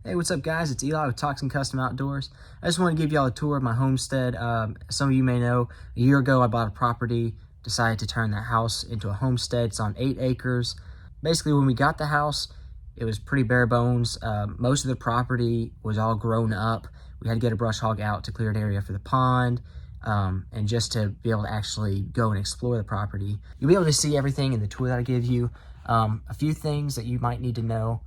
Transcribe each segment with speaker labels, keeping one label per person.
Speaker 1: Hey, what's up guys? It's Eli with Toxin Custom Outdoors. I just want to give y'all a tour of my homestead. Some of you may know, a year ago I bought a property, decided to turn that house into a homestead. It's on 8 acres. Basically, when we got the house, it was pretty bare bones. Most of the property was all grown up. We had to get a brush hog out to clear an area for the pond, and just to be able to actually go and explore the property. You'll be able to see everything in the tour that I give you. A few things that you might need to know.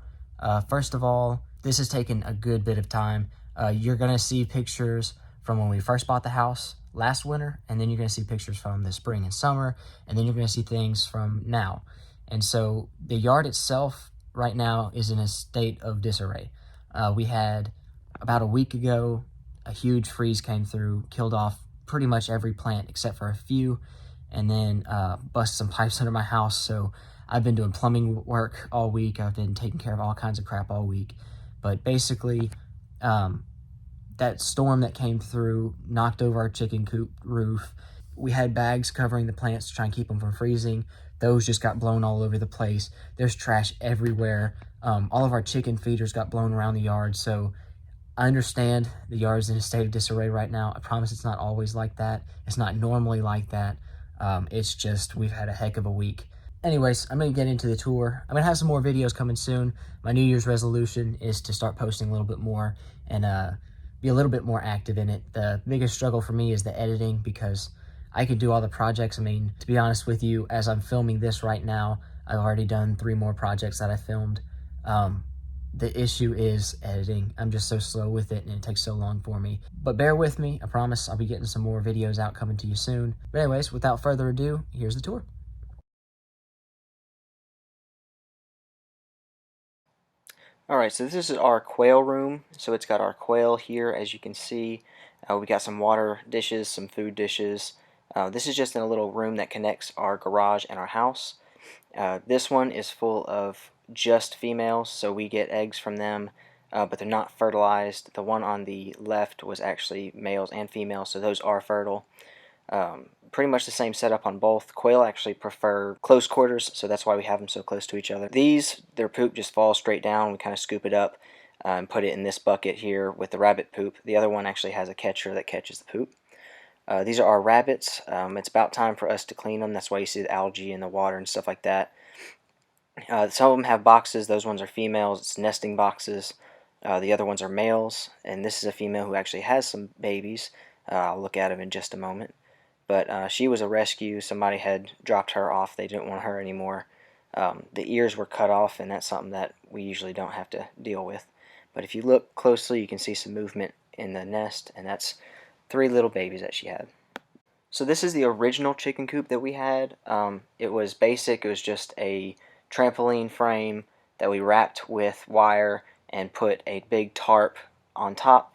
Speaker 1: First of all, this has taken a good bit of time. You're going to see pictures from when we first bought the house last winter, and then you're going to see pictures from the spring and summer, and then you're going to see things from now. And so the yard itself right now is in a state of disarray. We had, about a week ago, a huge freeze came through, killed off pretty much every plant except for a few, and then busted some pipes under my house. So I've been doing plumbing work all week. I've been taking care of all kinds of crap all week. But basically, that storm that came through knocked over our chicken coop roof. We had bags covering the plants to try and keep them from freezing. Those just got blown all over the place. There's trash everywhere. All of our chicken feeders got blown around the yard. So I understand the yard is in a state of disarray right now. I promise it's not always like that. It's not normally like that. It's just we've had a heck of a week. Anyways, I'm going to get into the tour. I'm going to have some more videos coming soon. My New Year's resolution is to start posting a little bit more and be a little bit more active in it. The biggest struggle for me is the editing, because I could do all the projects. I mean, to be honest with you, as I'm filming this right now, I've already done 3 more projects that I filmed. The issue is editing. I'm just so slow with it, and it takes so long for me. But bear with me. I promise I'll be getting some more videos out coming to you soon. But anyways, without further ado, here's the tour. Alright, so this is our quail room. So it's got our quail here, as you can see. We got some water dishes, some food dishes. This is just in a little room that connects our garage and our house. This one is full of just females, so we get eggs from them, but they're not fertilized. The one on the left was actually males and females, so those are fertile. Pretty much the same setup on both. Quail actually prefer close quarters, so that's why we have them so close to each other. These, their poop just falls straight down. We kind of scoop it up and put it in this bucket here with the rabbit poop. The other one actually has a catcher that catches the poop. These are our rabbits. It's about time for us to clean them. That's why you see the algae in the water and stuff like that. Some of them have boxes. Those ones are females. It's nesting boxes. The other ones are males, and this is a female who actually has some babies. I'll look at them in just a moment. But she was a rescue. Somebody had dropped her off. They didn't want her anymore. The ears were cut off, and that's something that we usually don't have to deal with. But if you look closely, you can see some movement in the nest, and that's 3 little babies that she had. So this is the original chicken coop that we had. It was basic. It was just a trampoline frame that we wrapped with wire and put a big tarp on top.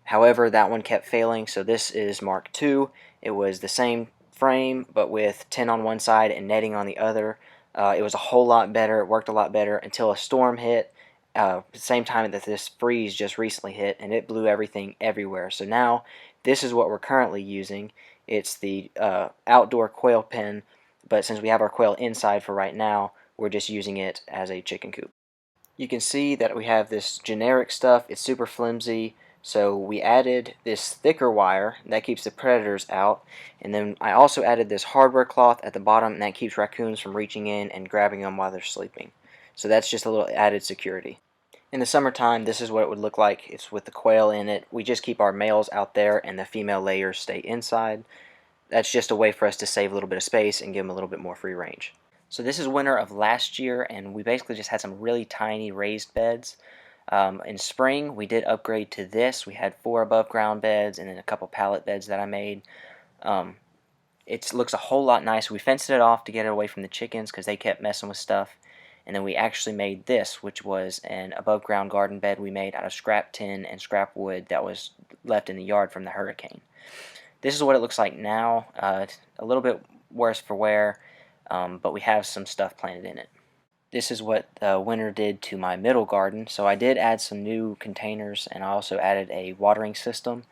Speaker 1: However, that one kept failing, so this is Mark II. It was the same frame, but with 10 on one side and netting on the other. It was a whole lot better. It worked a lot better until a storm hit. At the same time that this freeze just recently hit, and it blew everything everywhere. So now, this is what we're currently using. It's the outdoor quail pen, but since we have our quail inside for right now, we're just using it as a chicken coop. You can see that we have this generic stuff. It's super flimsy. So we added this thicker wire that keeps the predators out, and then I also added this hardware cloth at the bottom, and that keeps raccoons from reaching in and grabbing them while they're sleeping. So that's just a little added security. In the summertime, this is what it would look like. It's with the quail in it. We just keep our males out there, and the female layers stay inside. That's just a way for us to save a little bit of space and give them a little bit more free range. So this is winter of last year, and we basically just had some really tiny raised beds. In spring, we did upgrade to this. We had 4 above ground beds and then a couple pallet beds that I made. It looks a whole lot nicer. We fenced it off to get it away from the chickens because they kept messing with stuff. And then we actually made this, which was an above ground garden bed we made out of scrap tin and scrap wood that was left in the yard from the hurricane. This is what it looks like now. A little bit worse for wear, but we have some stuff planted in it. This is what the winter did to my middle garden. So I did add some new containers, and I also added a watering system.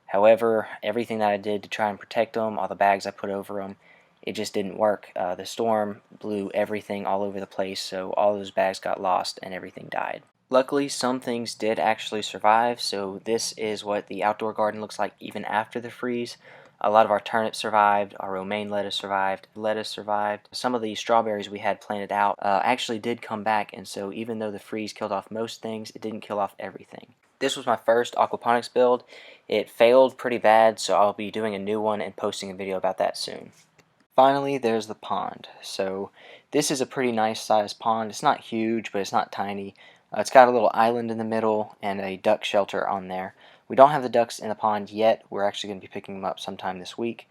Speaker 1: However, everything that I did to try and protect them, all the bags I put over them, it just didn't work. The storm blew everything all over the place, so all those bags got lost and everything died. Luckily, some things did actually survive, so this is what the outdoor garden looks like even after the freeze. A lot of our turnips survived, our romaine lettuce survived. Some of the strawberries we had planted out actually did come back, and so even though the freeze killed off most things, it didn't kill off everything. This was my first aquaponics build. It failed pretty bad, so I'll be doing a new one and posting a video about that soon. Finally, there's the pond. So this is a pretty nice sized pond. It's not huge, but it's not tiny. It's got a little island in the middle and a duck shelter on there. We don't have the ducks in the pond yet. We're actually going to be picking them up sometime this week.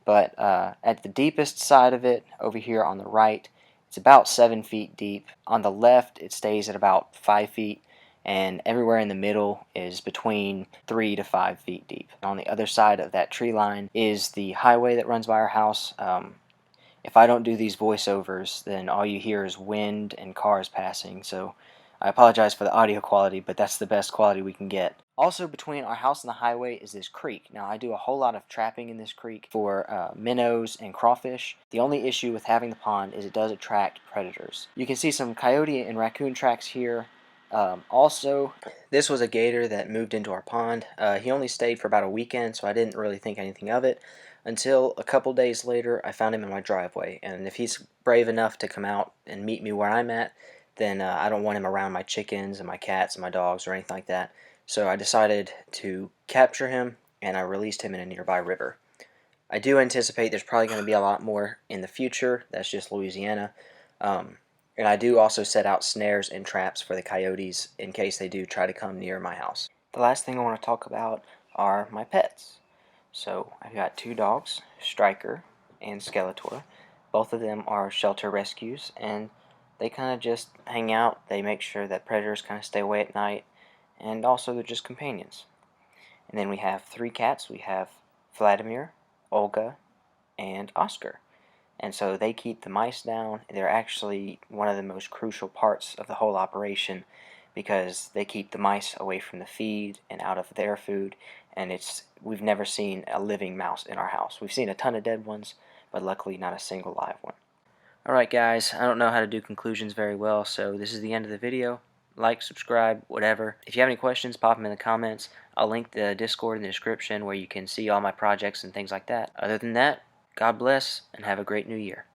Speaker 1: But at the deepest side of it, over here on the right, it's about 7 feet deep. On the left, it stays at about 5 feet. And everywhere in the middle is between 3 to 5 feet deep. On the other side of that tree line is the highway that runs by our house. If I don't do these voiceovers, then all you hear is wind and cars passing, so I apologize for the audio quality, but that's the best quality we can get. Also, between our house and the highway is this creek. Now, I do a whole lot of trapping in this creek for minnows and crawfish. The only issue with having the pond is it does attract predators. You can see some coyote and raccoon tracks here. Also, this was a gator that moved into our pond. He only stayed for about a weekend, so I didn't really think anything of it until a couple days later. I found him in my driveway, and if he's brave enough to come out and meet me where I'm at, then I don't want him around my chickens and my cats and my dogs or anything like that. So I decided to capture him, and I released him in a nearby river. I do anticipate there's probably going to be a lot more in the future. That's just Louisiana. And I do also set out snares and traps for the coyotes in case they do try to come near my house. The last thing I want to talk about are my pets. So I've got 2 dogs, Striker and Skeletor. Both of them are shelter rescues, and they kind of just hang out. They make sure that predators kind of stay away at night, and also they're just companions. And then we have 3 cats. We have Vladimir, Olga, and Oscar. And so they keep the mice down. They're actually one of the most crucial parts of the whole operation because they keep the mice away from the feed and out of their food. And we've never seen a living mouse in our house. We've seen a ton of dead ones, but luckily not a single live one. Alright guys, I don't know how to do conclusions very well, so this is the end of the video. Like, subscribe, whatever. If you have any questions, pop them in the comments. I'll link the Discord in the description where you can see all my projects and things like that. Other than that, God bless, and have a great new year.